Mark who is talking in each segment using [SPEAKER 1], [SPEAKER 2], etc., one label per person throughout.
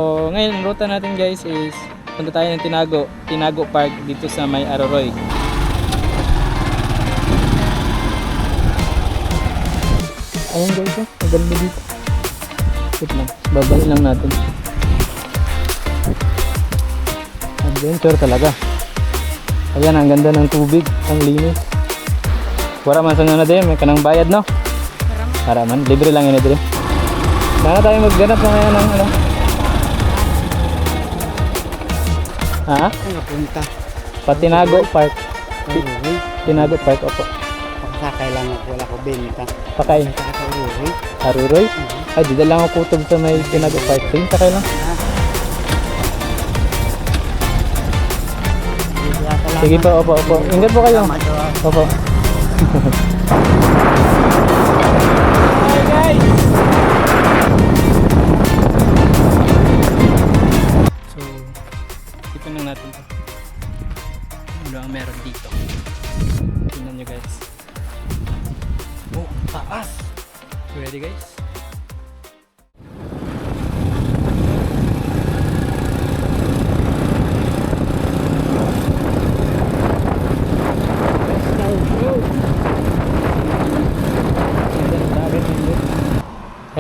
[SPEAKER 1] So ngayon ang ruta natin guys is punta tayo ng Tinago Park dito sa may Aroroy. Ayan guys, ang ganda dito. Wait lang, babahin lang natin. Adventure talaga. Ayan, ang ganda ng tubig, ang linis. Wala man sa nga na din, may kanang bayad no? Para man, libre lang yun din. Sana tayo magganap na ngayon ng ano? Ha?
[SPEAKER 2] Ay, napunta.
[SPEAKER 1] Tinago Park. Tinago Park, opo.
[SPEAKER 2] Pakasakay lang ako, wala ko benta.
[SPEAKER 1] Pakay.
[SPEAKER 2] Pakasakay ako,
[SPEAKER 1] Aruroy? Ay, di lang ako kutob sa may Tinago Park. Sige, sakay lang. Sige po, opo, opo. Ingat po kayo. Opo. Hi guys! So, ipin lang natin to. Ano ang meron dito? Tingnan nyo guys. Oh, taas! Ready guys?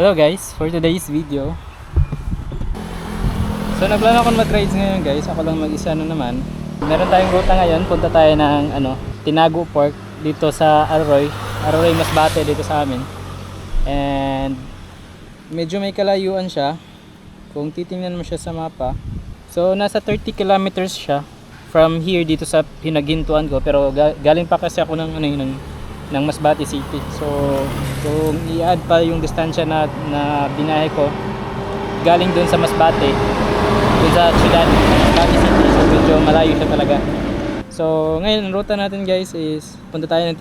[SPEAKER 1] Hello guys, for today's video. So nagplano akong mag-rides ngayon guys. Ako lang mag-isa na naman. Meron tayong ruta ngayon. Punta tayo ng Tinago Park dito sa Aroroy. Aroroy Masbate dito sa amin. And medyo may kalayuan siya kung titingnan mo siya sa mapa. So nasa 30 kilometers siya from here dito sa pinagintuan ko. Pero galing pa kasi ako ng ng Masbate City. So kung i-add pa yung distansya na binahe ko galing dun sa Masbate dun sa Ciudad Masbate City, so medyo malayo siya talaga. So ngayon ang ruta natin guys is punta tayo ng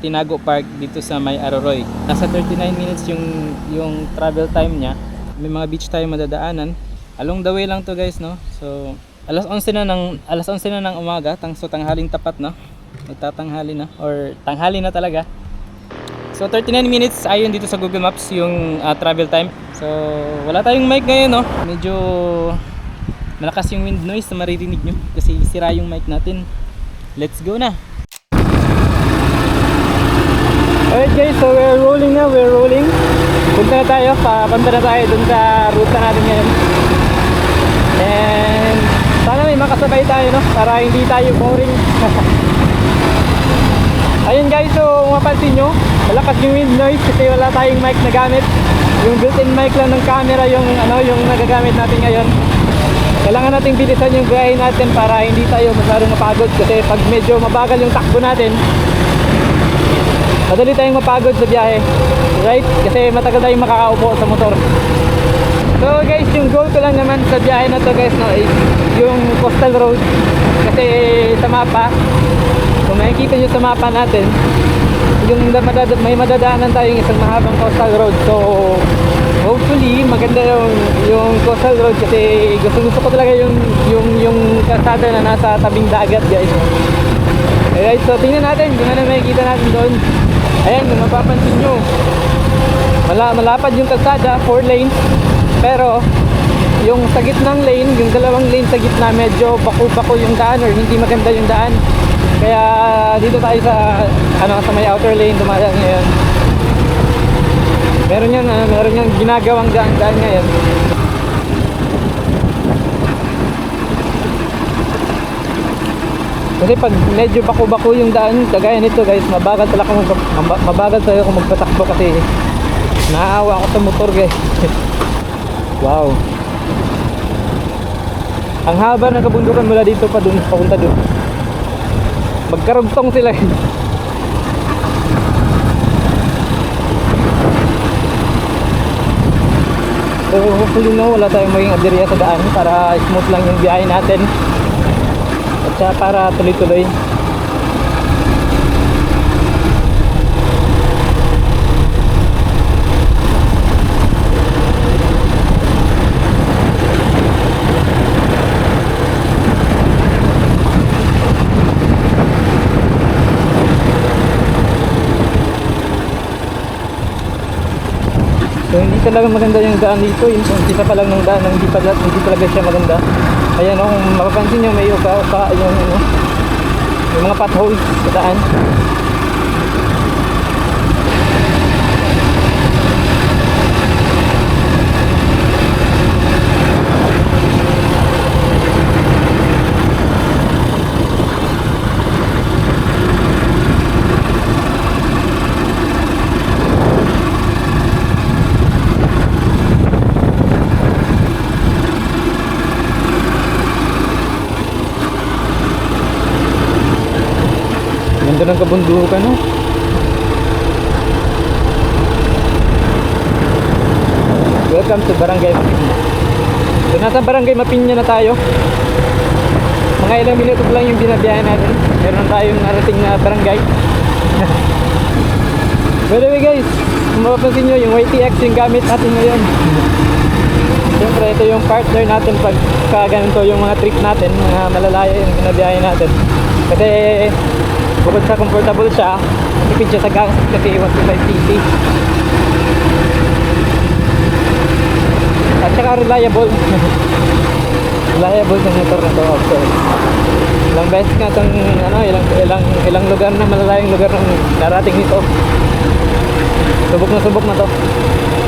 [SPEAKER 1] Tinago Park dito sa may Aroroy. Nasa 39 minutes yung travel time niya. May mga beach tayo madadaanan. Along the way lang to guys, no. So alas 11 na ng umaga, so tanghaling tapat, no. Magtatanghali na or tanghali na talaga. So 39 minutes ayon dito sa Google Maps yung travel time. So wala tayong mic ngayon, no. Medyo malakas yung wind noise na maririnig nyo kasi sira yung mic natin. Let's go na. Alright guys, so we're rolling na, punta na tayo, papunta na tayo dun sa ruta natin ngayon. And sana may makasabay tayo, no, para hindi tayo boring. Ayun guys, so mapansin nyo, malakas yung wind noise kasi wala tayong mic na gamit. Yung built-in mic lang ng camera yung nagagamit natin ngayon. Kailangan nating bilisan yung biyahe natin para hindi tayo masyadong mapagod kasi pag medyo mabagal yung takbo natin, madali tayong mapagod sa biyahe, right? Kasi matagal tayong makakaupo sa motor. So guys, yung goal ko lang naman sa biyahe na to guys, no, is yung coastal road. Kasi sa mapa, kung makikita nyo sa mapa natin, yung may madadaanan tayong isang mahabang coastal road. So hopefully maganda yung coastal road kasi gusto ko talaga yung kalsada na nasa tabing dagat guys. Alright, so tingnan natin kung ano makikita natin doon. Ayan, kung mapapansin nyo, malapad yung kalsada, 4 lanes. Pero yung sa gitnang lane, yung dalawang lane sa gitna, medyo bako-bako yung daan or hindi maganda yung daan. Kaya dito tayo sa sa may outer lane dumadaan ngayon. Meron yang ginagawang daan ngayon. Kasi pag medyo bako-bako yung daan, kagaya nito guys, mabagal tayo kung magpatakbo kasi naawa ako sa motor guys. Wow. Ang haba ng kabundukan mula dito pa dun, papunta dun. Magkarugtong sila. So hopefully wala tayong maging aberya sa daan para smooth lang yung biyahe natin. At saka para tuloy-tuloy. So hindi ka talaga maganda yung daan dito. Yung isa pa lang ng daan, hindi talaga siya maganda. Ayan oh, kung mapapansin nyo, may uka-uka yung ano, yung mga potholes sa daan. Ganda ng kabundukan, no? Welcome to Barangay Mapinya. So, nasa Barangay Mapinya na tayo. Mga ilang minuto lang yung binabiyahe natin. Meron tayong narating na barangay. By the way guys, kung mapapansin nyo, yung YTX yung gamit natin ngayon. Siyempre, ito yung partner natin pag kaganito yung mga trip natin, mga malalaya yung binabiyahe natin. Kasi bukod sa comfortable siya, tipid siya sa gas kasi 125cc. At saka reliable. Reliable yung motor na to also. Ilang beses nga itong ano, ilang lugar na, malalayang lugar na narating nito. Subok na to.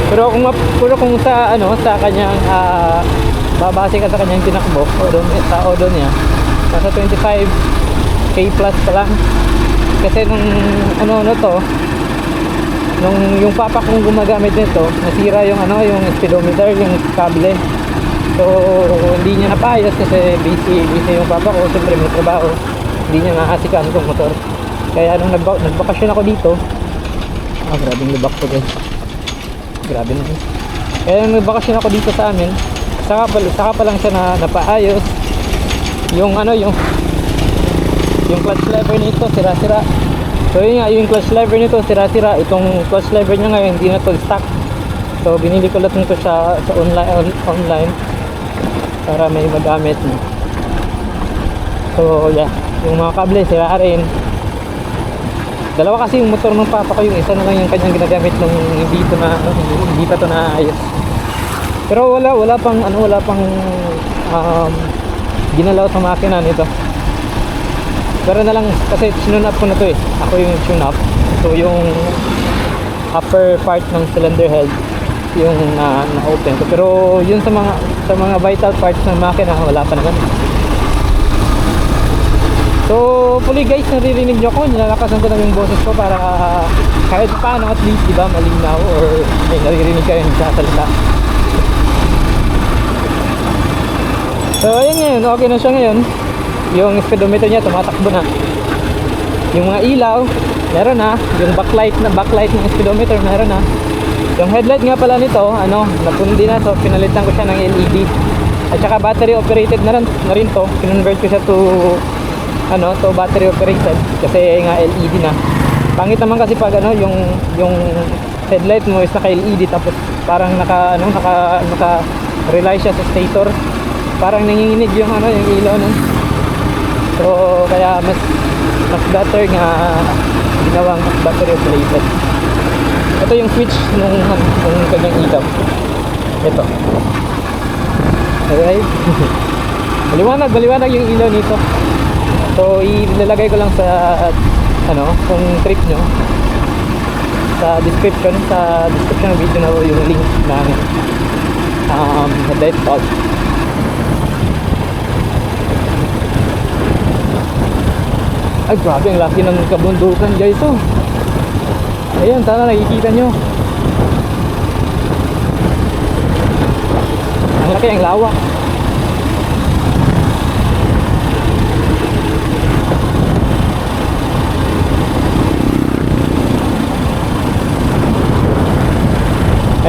[SPEAKER 1] Pero kung sa ano, sa kanyang babase ka sa kanyang tinakbo sa odo niya, nasa 25k plus pa lang. Kasi nung ano to, nung yung papa kong gumagamit nito, nasira yung ano, yung speedometer, yung kable. So hindi niya napayos kasi busy yung papa ko, siyempre may trabaho, hindi niya naasikaso itong motor. Kaya nung nagbakasyon ako dito, grabing lubak to guys, grabe na yun. Kaya nung nagbakasyon ako dito sa amin, saka pa lang siya napaayos. Yung ano, yung clutch lever nito sira-sira. So yun nga, yung clutch lever nito sira-sira. Itong clutch lever niya ngayon hindi na to stock. So binili ko lang ito sa online para may magamit mo. So yeah, yung mga kable sira rin. Dalawa kasi yung motor ng papa ko, yung isa na lang yung kanyang ginagamit nung hindi pa to naayos. Pero wala pang ginalaw sa makina nito. Pero na lang kasi tune up ko na to eh. Ako yung tune up. So yung upper part ng cylinder head yung na-open ko. Pero yun sa mga vital parts ng makina wala pa naman. So hopefully guys, naririnig nyo ko, nilalakasan ko na yung boses ko para kahit paano at least diba malinaw or may naririnig kayo nagsasalita. So ayun ngayon, okay na siya ngayon. Yung speedometer niya tumatakbo na. Yung mga ilaw meron na. Yung backlight ng speedometer meron na. Yung headlight nga pala nito napundi na, so pinalitan ko siya ng LED. At saka battery operated na rin to. Kinonvert ko siya to battery operated kasi nga LED na. Pangit naman kasi pag yung headlight mo is naka LED tapos parang naka rely siya sa stator. Parang nanginginig yung ilaw nun. So kaya mas better nga ginawang battery operated. Ito yung switch nung kanyang ilaw. Ito. Alright. Maliwanag yung ilaw nito. So ilalagay ko lang sa kung trip nyo sa description ng video na yung link ng headlight bulb. Ay grabe, ang laki ng kabundukan guys. Oh, ayan, sana nakikita nyo. Ang laki, ang lawak.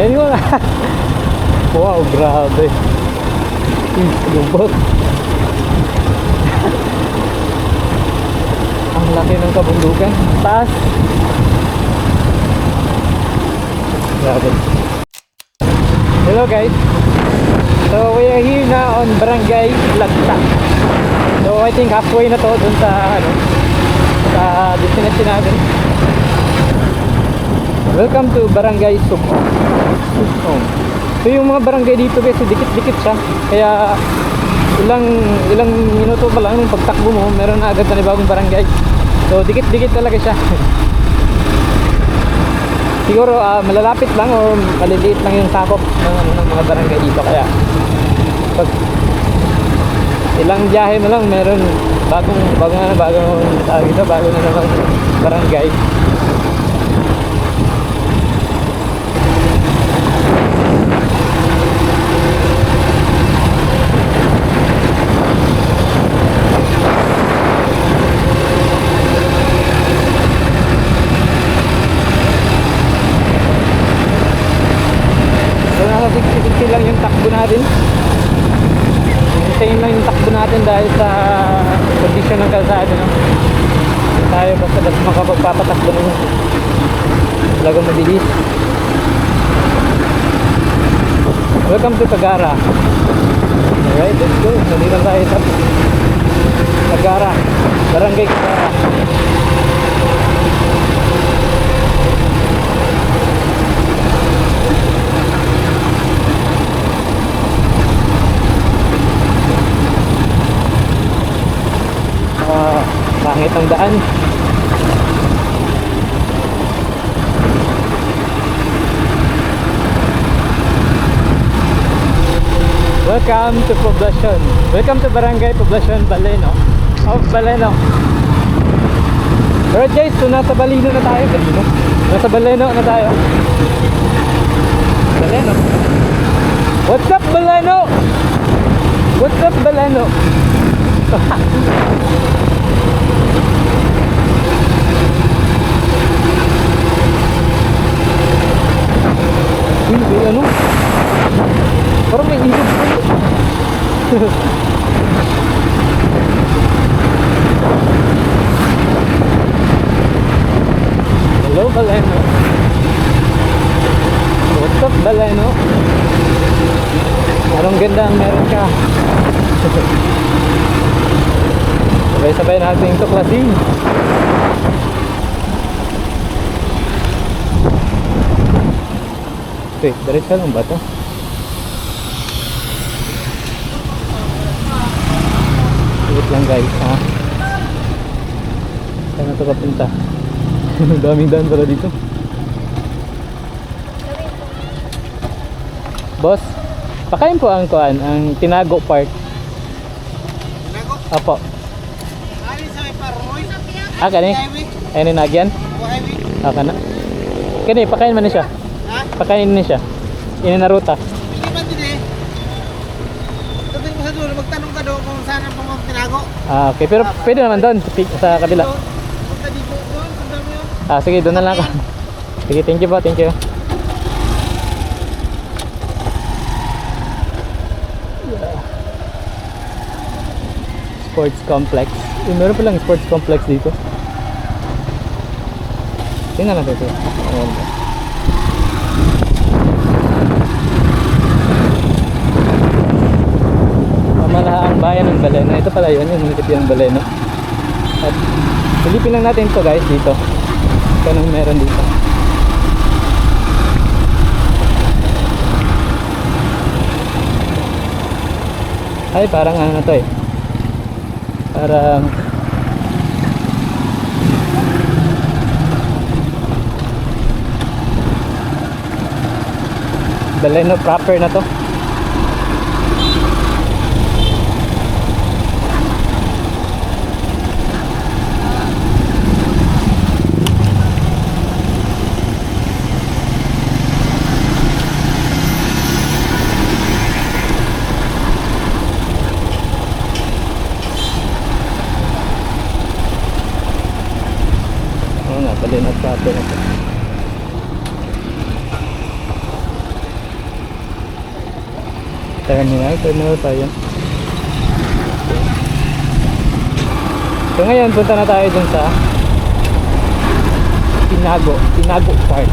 [SPEAKER 1] Ayun yun. Wow, grabe. Lubot. Ang laki ng kabundukan. Taas. Grabe. Hello guys. So we are here na on Barangay Lagta. So I think halfway na to dun sa sa destination natin. Welcome to Barangay Subo. Oh. So yung mga barangay dito guys, dikit-dikit siya. Kaya ilang minuto pa lang yung pagtakbo mo, meron na agad na bagong barangay. So dikit-dikit talaga siya. Siguro malalapit lang o maliliit lang yung sakop ng mga barangay dito. Kaya pag ilang biyahe mo lang, meron bagong dito, bago na namang barangay. So nasa 60 lang yung takbo natin. Hintayin lang yung takbo natin dahil sa kondisyon ng kalsada, no? Tayo basta makapagpapatakbo ng talagang mabilis. Welcome to Tagara. Alright, let's go. Nandito tayo sa Tagara, Barangay Tagara. Pangit ang daan. Welcome to Poblacion. Welcome to Barangay Poblacion, Baleno. Of Baleno. Alright guys, so nasa Baleno na tayo. Nasa Baleno na tayo. Baleno. What's up, Baleno? What's up, Baleno? Hindi, ano? Parang may ilog ko. Hello, Baleno. What's up, Baleno? Anong ganda ang meron ka? Sabay-sabay natin tuklasin. Wait, diretso lang ba ito? Wait lang guys, ha? Saan na ito kapunta? Daming daan pala dito. Boss, pakain po ang kuan, ang Tinago Park.
[SPEAKER 2] Tinago?
[SPEAKER 1] Apo.
[SPEAKER 2] Ali sa may paroy.
[SPEAKER 1] Kani? Ayun yung nagyan? Ka na. Kani, pakain man na siya.
[SPEAKER 2] Ha?
[SPEAKER 1] Pakain na siya. Ini na ruta.
[SPEAKER 2] Hindi ba din eh? Sabihin mo sa dulo, magtanong ka doon kung saan ang pamang Tinago.
[SPEAKER 1] Okay, pero pwede naman doon sa kabila.
[SPEAKER 2] Basta dito doon, sundan mo yun.
[SPEAKER 1] Sige, doon na lang ako. Sige, thank you po, thank you. Sports complex. Meron pa lang sports complex dito. Tingnan natin ito. Ayan. Pamalahaang bayan ng Baleno. Ito pala yun, yung munisipyo ng Baleno. At silipin lang natin ito guys dito. Ito nang meron dito. Ay, parang ano na to eh. Parang Baleno proper na to. Baleno proper na to. Terminal tayo. So ngayon punta na tayo dun sa Tinago Park.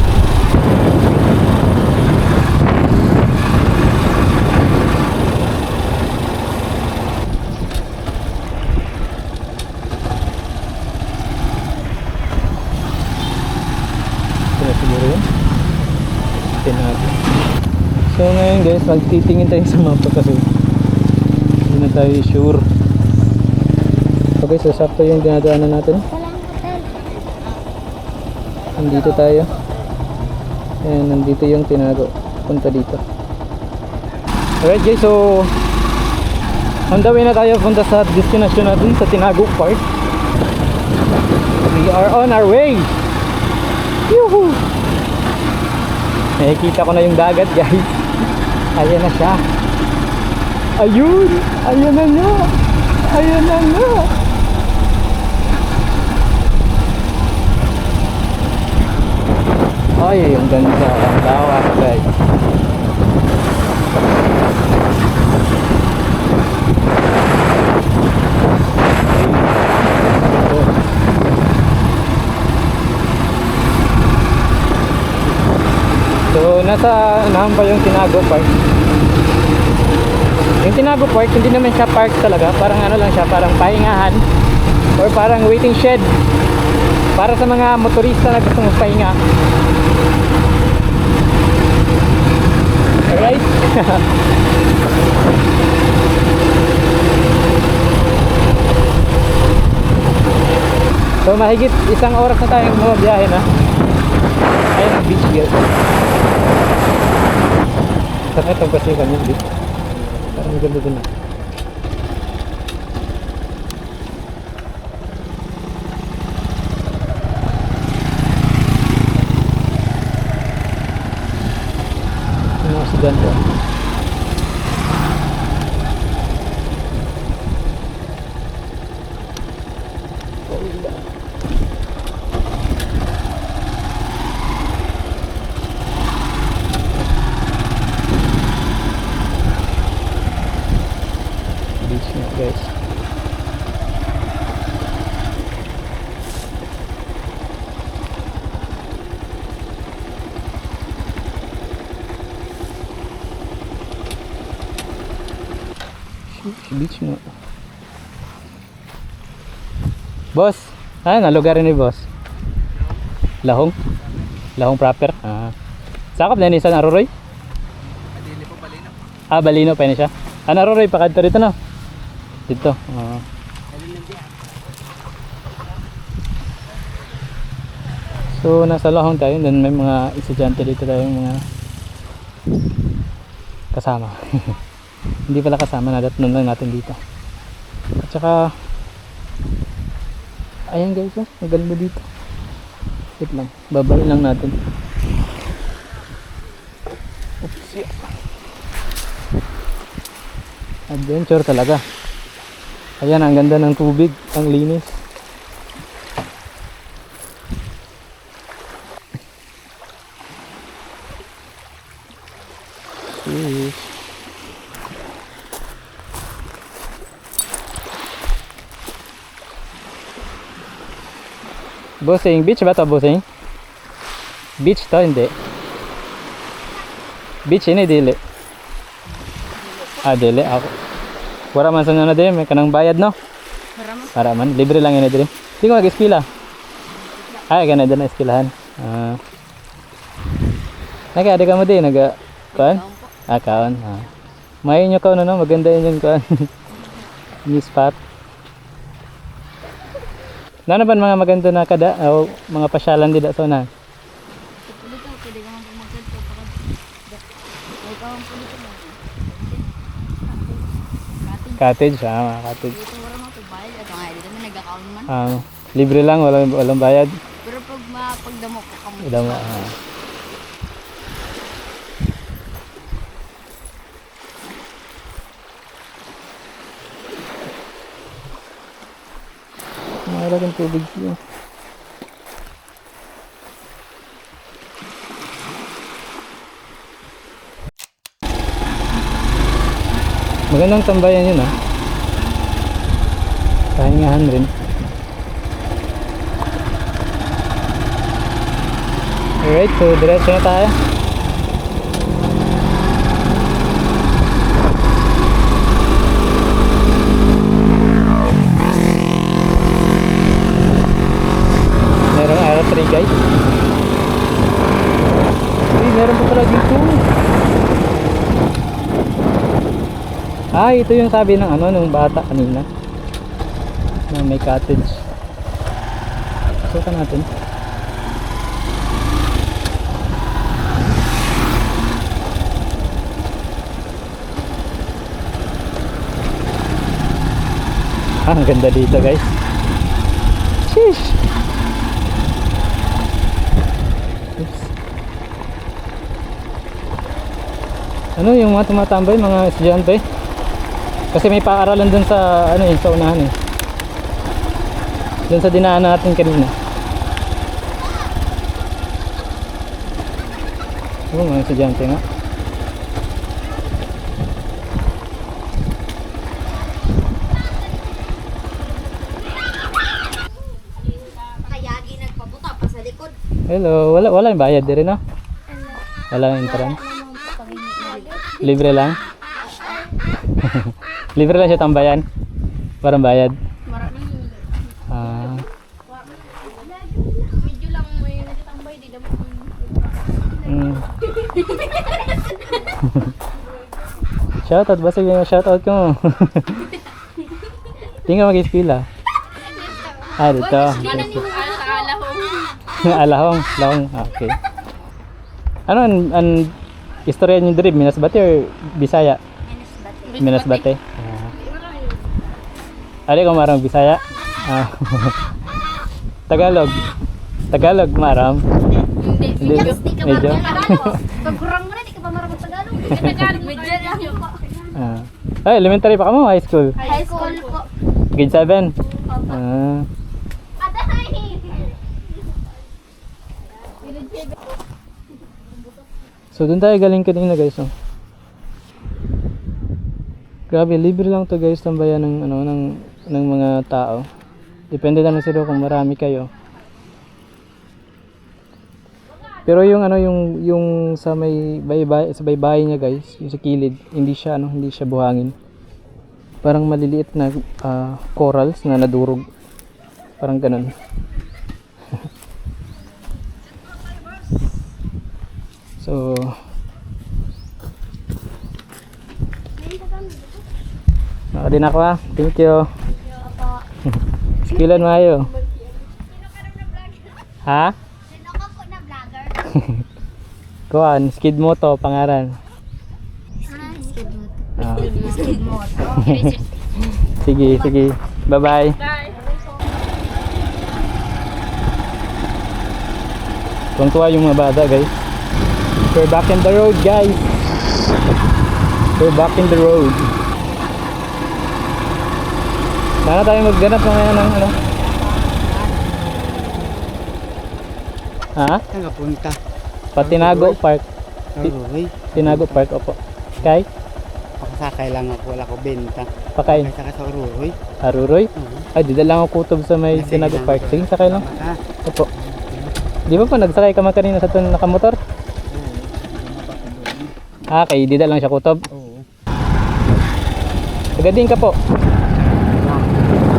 [SPEAKER 1] Ito na siguro yun. Tinago. guys, magtitingin tayo sa mapa kasi hindi na tayo sure. So guys, so sakto yung dinadaanan natin. Nandito tayo. And nandito yung tinago. Punta dito. Alright guys, so on the way na tayo punta sa destination natin sa Tinago Park. We are on our way. Yuhu! Nakikita ko na yung dagat guys. Ayan na siya. Ayun! Ayan na nga! Ayan na nga! Ay, ang ganda. Ang lawak guys. So, nasa unahan pa yung Tinago Park. Yung Tinago Park, hindi naman siya park talaga. Parang ano lang siya, parang pahingahan. Or parang waiting shed. Para sa mga motorista na gusto magpahinga. Alright? So, mahigit isang oras na tayong bumabiyahe na. Ayun ang beach guys. Saan itong pasikan yung beach? Parang maganda dun ah. Yung mga estudyante. Beach na guys. Beach na. Boss, ano lugar ni boss? Lahong? Lahong proper? Ah. Sakop na ni San Aruroy? Ah, Balino pa ni siya. Ano Aruroy pa kadto rito no? Dito. Ah. So nasa Lahong tayo, then may mga estudyante dito tayong mga kasama. Hindi pala kasama, nadatnan lang natin dito. At saka ayan guys, oh, maganda dito. Wait lang, babain lang natin. Oops, yeah. Adventure talaga. Ayan, ang ganda ng tubig, ang linis. Fish. Bossing, beach ba to bossing? Beach to, hindi. Beach ini, dili. Ah, dili. Ako. Wala man sa na din, may kanang bayad no? Para man, libre lang yun din. Hindi ko mag-eskwila. Ay, gana din na eskilahan. Ah. Nagkada ka mo din, kuan? Ah, kaon. Ah. Mayon nyo kaon, no? Maganda yun yung kuan. New spot. Nana ba mga maganda na kada o mga pasyalan dito sa una? Cottage, ah, cottage. Ah, libre lang, walang bayad.
[SPEAKER 3] Pero pag mapagdamo ka kamo.
[SPEAKER 1] Damo, ah. Malaking tubig siya. Magandang tambayan yun ah. Pahingahan rin. Alright, so diretso na tayo. Merong araw 3 guys. Uy, meron pa pala dito. Ay, ito yung sabi ng ano, nung bata kanina. Na may cottage. Sukan natin. Ah, ang ganda dito guys. Sheesh! Oops. Ano yung mga tumatambay, mga estudyante? Kasi may paaralan dun sa ano sa unahan eh. Dun sa dinaan natin kanina. Oh, mga estudyante nga.
[SPEAKER 3] Kayagi nagpabuta pa sa likod.
[SPEAKER 1] Hello, wala yung bayad din no? Wala yung entrance. Libre lang. Libre lang siya tambayan. Parang bayad. Ah.
[SPEAKER 3] Medyo lang may natambay di dapat.
[SPEAKER 1] Shoutout ba sige shoutout ko. Tingnan mag-ispila. Ah, dito. Alahong, lahong. Okay. Ano an istorya niyo diri Minas Bate or Bisaya? Minas Bate. Ali ko marang Bisaya. Ah. Tagalog. Tagalog maram.
[SPEAKER 3] Hindi ka
[SPEAKER 1] Medyo.
[SPEAKER 3] Pagkurang mo na di ka pa marunong Tagalog. Tagalog medyo lang po.
[SPEAKER 1] Ah. Ay, elementary pa ka mo, high school.
[SPEAKER 3] High school po.
[SPEAKER 1] Grade 7. Ah. So doon tayo galing kanina guys. Oh. Grabe, libre lang to guys tambayan ng ano ng mga tao. Depende naman sila kung marami kayo. Pero yung ano yung sa may baybay sa baybayin niya guys, yung sa kilid, hindi siya buhangin. Parang maliliit na corals na nadurog. Parang ganun. So din ako ha. Thank you. Skilan mayo. Ha?
[SPEAKER 3] Sino ka po na vlogger?
[SPEAKER 1] Kuan, skid moto pangaran.
[SPEAKER 3] Skid moto.
[SPEAKER 1] Ah.
[SPEAKER 3] Skid moto.
[SPEAKER 1] Sige. Bye-bye. Tuwang-tuwa yung mga bata guys. We're back in the road guys. We're back in the road. Sana tayo magganap mamaya ng ano. Ha?
[SPEAKER 2] Saan ka punta?
[SPEAKER 1] Patinago Park.
[SPEAKER 2] Aroy.
[SPEAKER 1] Tinago Park, opo. Kay?
[SPEAKER 2] Pakasakay lang ako, wala ko benta.
[SPEAKER 1] Pakain.
[SPEAKER 2] Saka sa Aroy.
[SPEAKER 1] Aruroy? Ay, di lang ako kutob sa may
[SPEAKER 2] Sige
[SPEAKER 1] Tinago
[SPEAKER 2] lang.
[SPEAKER 1] Park. Sige, sakay lang.
[SPEAKER 2] Ah,
[SPEAKER 1] Opo. Di ba pa nagsakay ka man kanina sa tun nakamotor? Ah, kay di lang siya kutob.
[SPEAKER 2] oo.
[SPEAKER 1] Taga din ka po.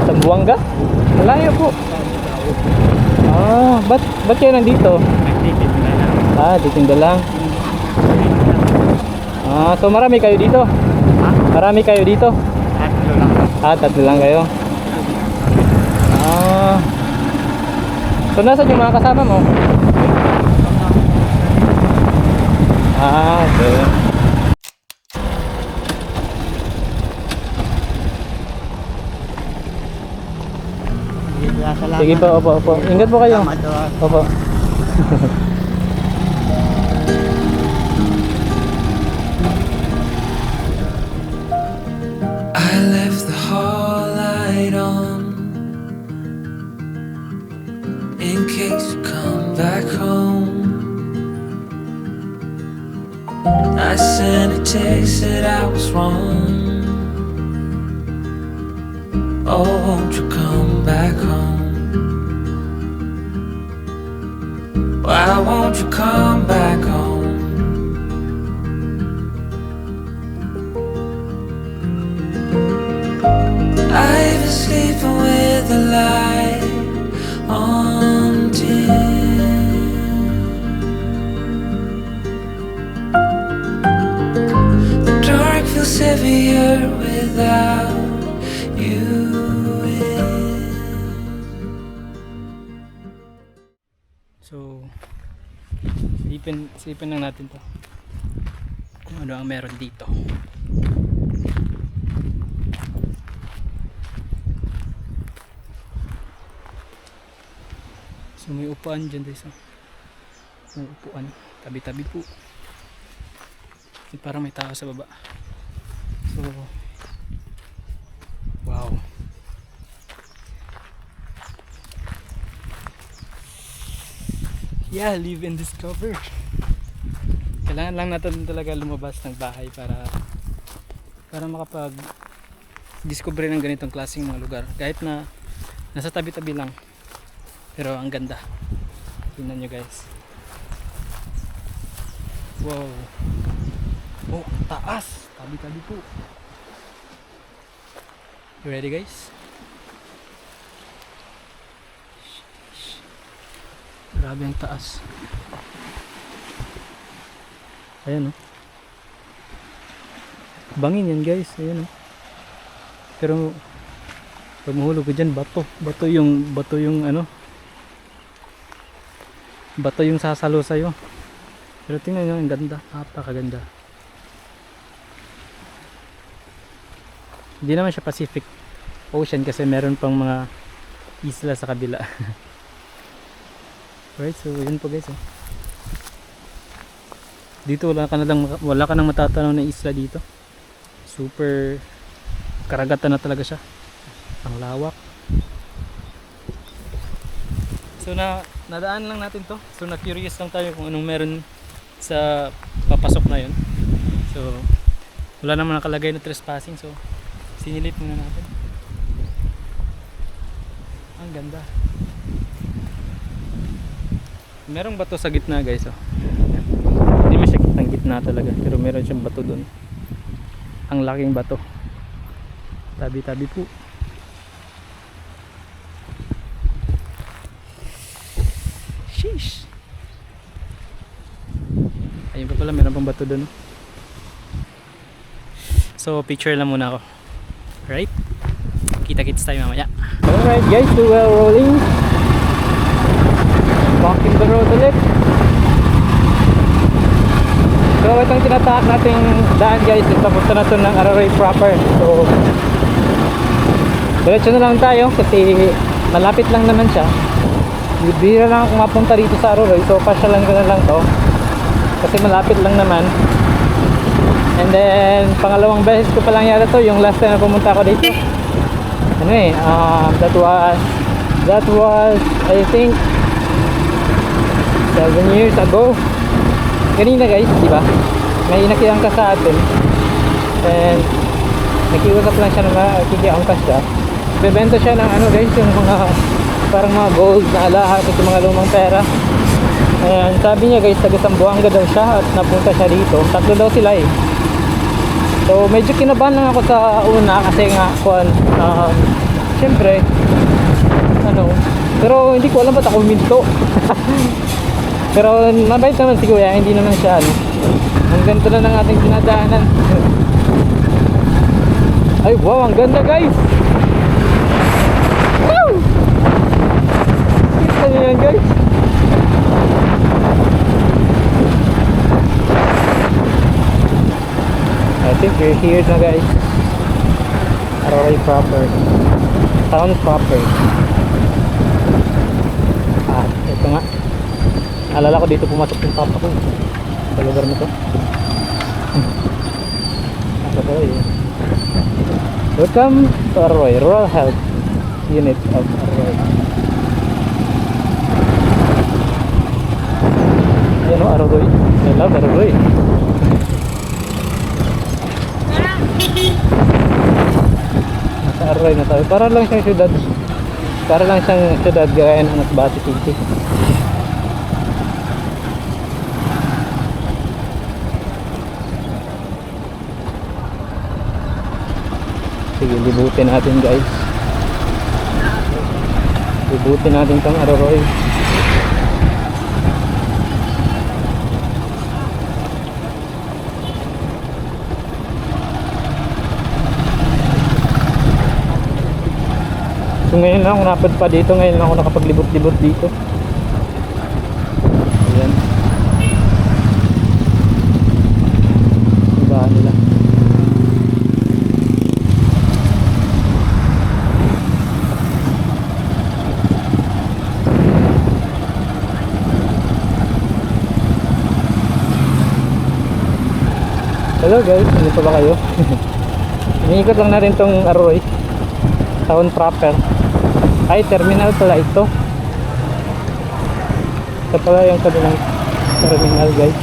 [SPEAKER 1] Sambuanga? Malayo po. Ah, ba't kayo nandito?
[SPEAKER 2] Nagtitip na lang.
[SPEAKER 1] Ah, titinda lang. Ah, so marami kayo dito?
[SPEAKER 2] Ha?
[SPEAKER 1] Marami kayo dito?
[SPEAKER 2] Tatlo lang.
[SPEAKER 1] Ah, tatlo lang kayo. Ah. So nasaan yung mga kasama mo? Ah, okay.
[SPEAKER 2] Salamat.
[SPEAKER 1] Sige po, opo. Ingat po kayo.
[SPEAKER 2] Salamat, oh.
[SPEAKER 1] Opo.
[SPEAKER 4] I left the hall light on in case you come back home. I sent a text that I was wrong. Oh, won't you come back home? Why won't you come back home? I've been sleeping with the light on dim. The dark feels heavier without you in.
[SPEAKER 1] So, isipin lang natin to kung ano ang meron dito. So may upuan dyan guys. May upuan, tabi-tabi po. Parang may tao sa baba. So, wow. Yeah, live and discover. Kailangan lang natin talaga lumabas ng bahay para makapag discover ng ganitong klaseng mga lugar. Kahit na nasa tabi-tabi lang. Pero ang ganda. Tingnan nyo guys. Wow. Oh, ang taas. Tabi-tabi po. You ready guys? Grabe ang taas. Ayan o. Bangin yan guys. Ayan o. Pero pag mahulog ko dyan, bato. Bato yung ano. Bato yung sasalo sa'yo. Pero tingnan nyo, ang ganda. Napakaganda. Hindi naman siya Pacific Ocean kasi meron pang mga isla sa kabila. Right, so yun po guys. Dito wala ka nang matatanaw na isla dito. Super karagatan na talaga siya. Ang lawak. So nadaan lang natin to. So na-curious lang tayo kung anong meron sa papasok na yun. So wala naman nakalagay na trespassing. So sinilip muna natin. Ang ganda. Merong bato sa gitna guys. Oh. Hindi masyakit ng gitna talaga. Pero meron siyang bato doon. Ang laking bato. Tabi-tabi po. Sheesh. Ayun pa pala, meron pang bato doon. So picture lang muna ako. Right? Kita-kits tayo mamaya. Alright guys, so we're rolling. Walking the road ulit. So itong tinatahak nating daan guys, papunta na ito ng Araroy proper. So diretso na lang tayo kasi malapit lang naman siya. Bihira lang ako mapunta dito sa Araroy, so pasyalan ko na lang to kasi malapit lang naman. And then pangalawang beses ko pa lang yata to, yung last time na pumunta ako dito. Ano eh, that was I think 7 years ago. Ganina guys, di ba? May nakiangkas sa atin. And nakiusap lang siya na makikiangkas siya. Bebenta siya ng ano guys, yung mga parang mga gold na alahas at yung mga lumang pera. And sabi niya guys, taga Zamboanga daw siya at napunta siya dito. Tatlo daw sila eh. So medyo kinabahan lang ako sa una kasi nga syempre ano, pero hindi ko alam ba't ako huminto. Pero mabait naman si kuya, hindi naman siya ano. Ang ganda na ng ating dinadaanan. Ay wow, ang ganda guys. Woo! Kita niyo yan guys. I think we're here na guys. Araroy proper. Town proper. Ito nga. Alala ko dito pumasok yung papa ko sa lugar na to. Araroy. Welcome to Araroy, Rural Health Unit of Araroy. Ayan o, Araroy. I love Araroy. Nasa Araroy na tayo. Para lang siyang syudad. Para lang siyang syudad gaya ng Masbate City. Sige, libutin natin guys. Libutin natin tong Araroy. So ngayon lang ako napadpa dito, ngayon lang ako nakapaglibot-libot dito. Ayan. Ibahan nila. Hello guys, hindi pa ba kayo? Iniikot lang natin tong Arroy town proper. Ay, terminal pala ito. Ito pala yung kanilang terminal guys.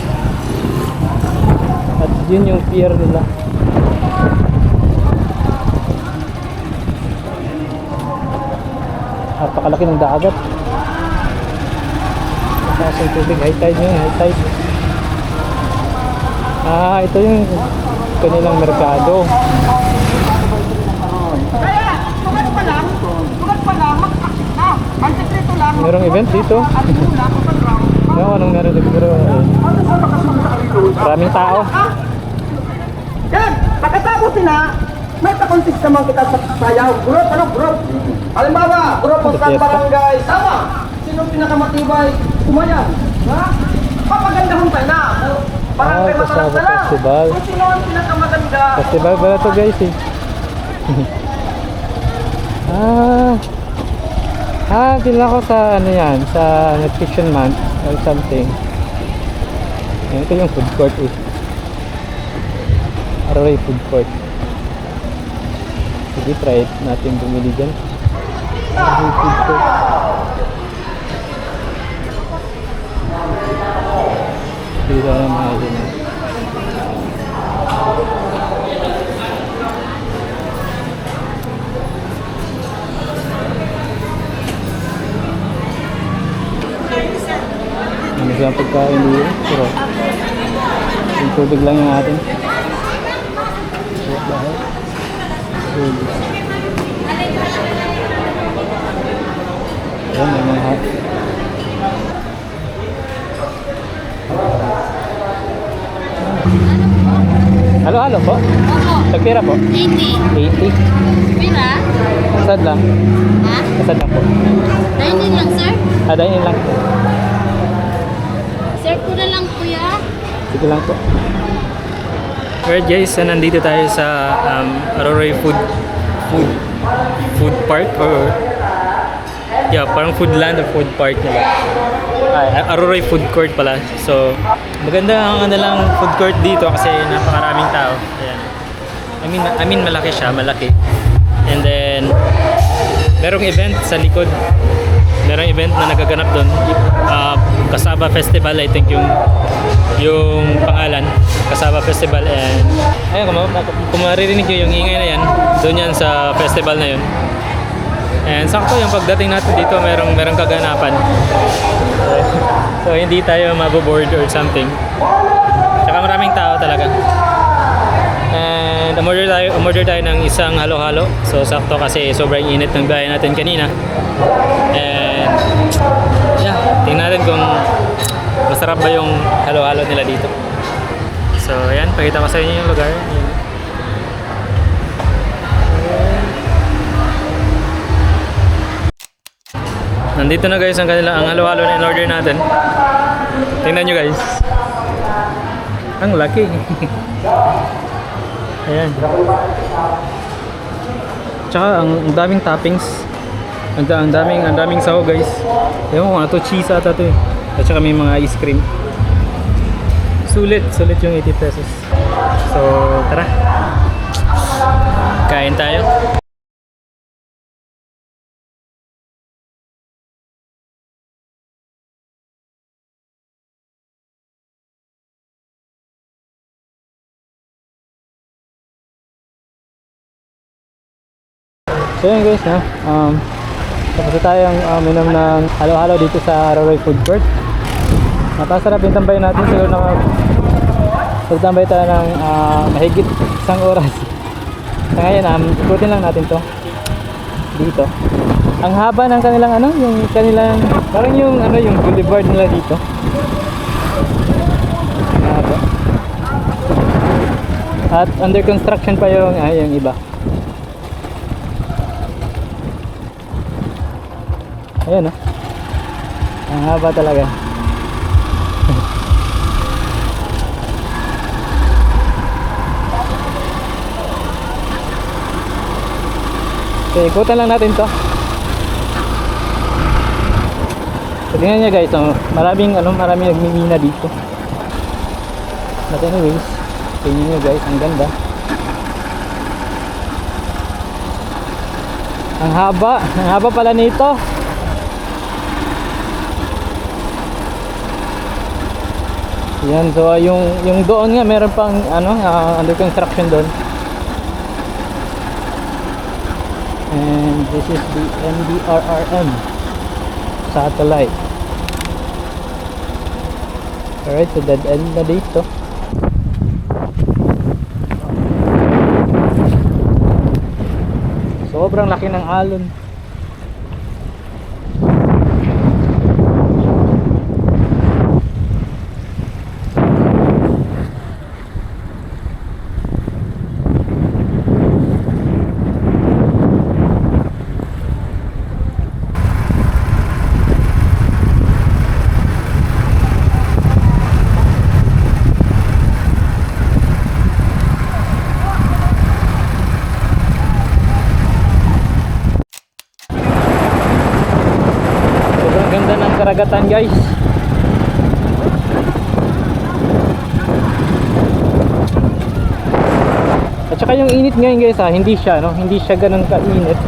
[SPEAKER 1] At yun yung pier nila. Napakalaki ng dagat. Taas yung tubig, high tide yun, high tide. Ah, ito yung kanilang merkado.
[SPEAKER 2] Kaya, sugat pa lang, mag-action na. Ang sekreto lang.
[SPEAKER 1] Merong event dito. Ano, anong meron dito? Pero, maraming tao.
[SPEAKER 2] Yan, pagkatapos na, may pakonsis naman kita sa sayaw. Group, group? Halimbawa, group of
[SPEAKER 1] Fiesta.
[SPEAKER 2] barangay. Tama. Sinong pinakamatibay? Sumayaw. Ha? Papagandahon tayo na. Barangay
[SPEAKER 1] Pasaba
[SPEAKER 2] matalas na lang.
[SPEAKER 1] Festival.
[SPEAKER 2] Kung sino ang pinakamaganda.
[SPEAKER 1] Festival pala to guys eh. Tila ko sa ano yan, sa nutrition month or something. Yan, ito yung food court eh. Arroy food court. Sige, try it natin bumili dyan. Arroy food court. Dito na mga yun. Ano sa pagkain dito? Pero yung tubig lang yung atin. Tubig. Ayan, may mga hot. Halo-halo po?
[SPEAKER 3] Opo.
[SPEAKER 1] Tagpira po?
[SPEAKER 3] 80.
[SPEAKER 1] 80.
[SPEAKER 3] Pira?
[SPEAKER 1] Kasad lang.
[SPEAKER 3] Ha?
[SPEAKER 1] Kasad lang po.
[SPEAKER 3] Dining lang, sir?
[SPEAKER 1] Adayin lang.
[SPEAKER 3] Sir, ko na lang, kuya.
[SPEAKER 1] Sige lang po. Alright guys, nandito tayo sa Aroroy Food Park or yeah, parang Foodland or Food Park nila. Aroroy Food Court pala. So, maganda ang lang food court dito kasi napakaraming tao. Ayan. I mean malaki siya, malaki. And then merong event sa likod. Merong event na nagaganap doon. Kasaba Festival, I think yung pangalan. Kasaba Festival, and ayun, kung maririnig nyo yung ingay na yan, doon yan sa festival na yun. And sakto yung pagdating natin dito, merong kaganapan. So hindi tayo maboboard or something. Tsaka maraming tao talaga. And umorder tayo ng isang halo-halo. So sakto kasi sobrang init ng biyahe natin kanina. And yeah, tingnan natin kung masarap ba yung halo-halo nila dito. So ayan, pakita ko sa inyo yung lugar. Ayan. Nandito na guys ang halo-halo na in-order natin. Tingnan nyo guys. Ang laki. Ayan. Tsaka ang daming toppings. Ang daming saho guys. Ewan ko nga to, cheese ata to eh. At saka may mga ice cream. Sulit yung 80 pesos. So tara. Kain tayo. So yun guys, no? Tapos tayong minom ng halo-halo dito sa Aroroy Food Court. Napasarap yung tambay natin. Siguro nagtambay tayo ng mahigit isang oras. So ngayon, ikutin lang natin to dito. Ang haba ng kanilang yung kanilang parang yung yung boulevard nila dito. Ang haba. At under construction pa yung iba. Ayan oh. Ang haba talaga. Okay, ikutan lang natin to. So, tingnan nyo guys, oh, maraming nagmimina dito. But anyways, tingnan nyo guys, ang ganda. Ang haba pala nito. Yan, so yung doon nga meron pang under construction doon. And this is the NDRRM satellite. Alright, so dead end na dito. Sobrang laki ng alon. Sobrang ganda ng karagatan guys. At saka yung init ngayon guys hindi siya ganun kainit.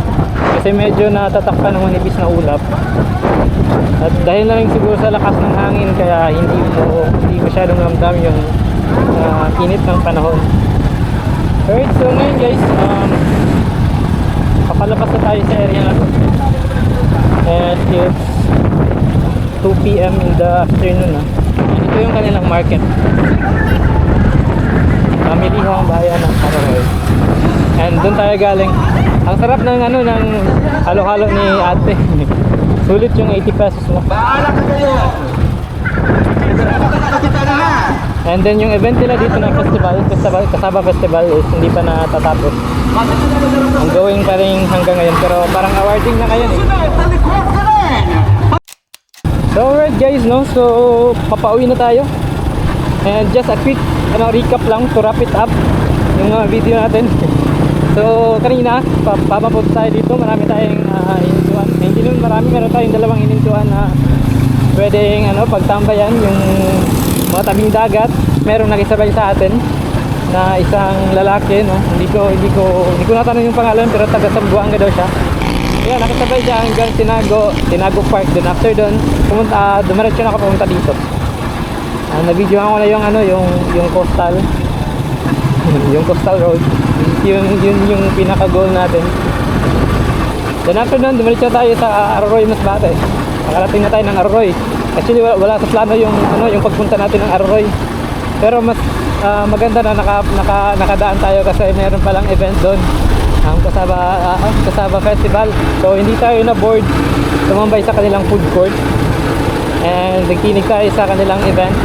[SPEAKER 1] Kasi medyo natatakpan ng manipis na ulap. At dahil na rin siguro sa lakas ng hangin kaya hindi masyadong ramdam yung init ng panahon. Alright, so ngayon guys, papalabas na tayo sa area na to. And it's 2 PM in the afternoon na. And ito yung kanilang market. Pamilihang bayan ng Araroy. And doon tayo galing. Ang sarap ng ng halo-halo ni ate. Sulit yung 80 pesos mo.
[SPEAKER 2] Bahala ka kayo! Nakakita na nga!
[SPEAKER 1] And then yung event nila dito ng Kasaba Festival is hindi pa natatapos. Ang going pa rin hanggang ngayon pero parang awarding na kayo eh. So alright guys, so papauwi na tayo. And just a quick recap lang to wrap it up yung video natin. So kanina papapunta tayo dito, marami tayong inintuan. Hindi naman marami, meron tayong dalawang inintuan na pwedeng pagtambayan, yung mga tabing dagat. Merong nakisabay sa atin na isang lalaki, no? Hindi ko natanong yung pangalan pero taga Sambuanga daw siya. Kaya nakisabay siya hanggang Tinago Park. Then after doon, dumiretso na ako pumunta dito. Na-videohan ko na yung coastal yung coastal road. Yun yung pinaka-goal natin. Then after doon, dumiretso tayo sa Arroy Masbate. Nakarating na tayo ng Arroy. Actually wala sa plano yung pagpunta natin ng Arroy. Pero mas maganda na nakadaan tayo kasi meron palang event doon. Ang Kasaba Festival. So hindi tayo na board tumambay sa kanilang food court. And nagkinig tayo sa kanilang event.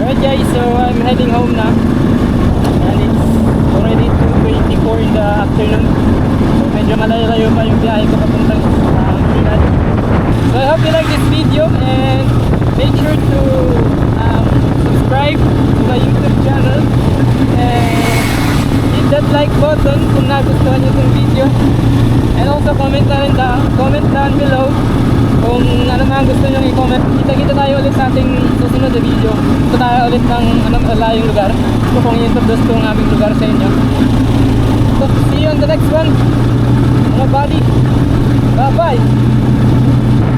[SPEAKER 1] Alright guys, so I'm heading home na. And it's already 2:24 in the afternoon. So medyo malayo pa yung biyahe ko papuntang Trinidad. So I hope you like this video and make sure to subscribe to my YouTube channel and hit that like button kung nagustuhan nyo itong video. And also comment down below kung ano mga gusto nyo i-comment. Kita tayo ulit sa ating susunod na video. Ito tayo ulit ng malayong lugar. So kung i-introduce ko ang aming lugar sa inyo. So see you on the next one mga buddy. Bye bye.